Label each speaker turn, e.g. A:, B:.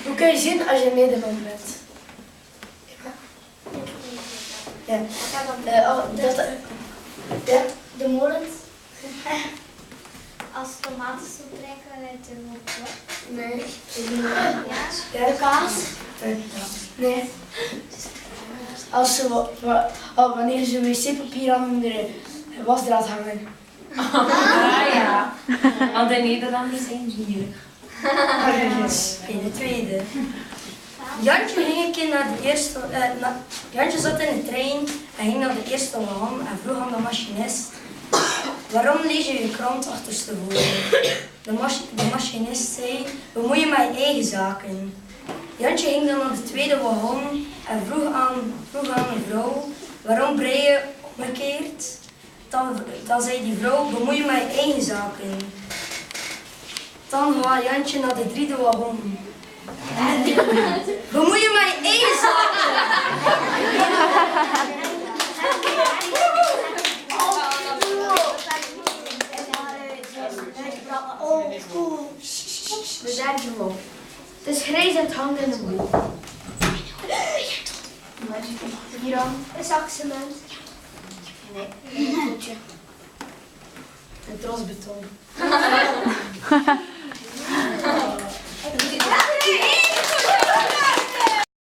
A: Hoe kun je zien als je Nederland bent? Ja.
B: De molens. Als tomaten zo trekken uit de hoek.
A: Nee.
B: Ja? De kaas.
A: Nee. Als ze, wanneer ze wc-papier aan de wasdraad hangen.
C: Ah ja, want de Nederlanders zijn gierig.
D: Oké, de tweede. Jantje ging een keer naar de eerste... Jantje zat in de trein en ging naar de eerste wagon en vroeg aan de machinist: waarom lees je je krant achterstevoren? De machinist zei: bemoei je met je eigen zaken. Jantje ging dan naar de tweede wagon en vroeg aan de vrouw: waarom brei je omgekeerd? Dan zei die vrouw: bemoei je met je eigen zaken. Dan gaat Jantje naar de derde wagon. Bemoei je met je eigen zaken.
B: De derde wolf. Het is grijs en het hangt in de boel. Hier dan. Een zak cement. Nee, een potje.
A: Een trosbeton.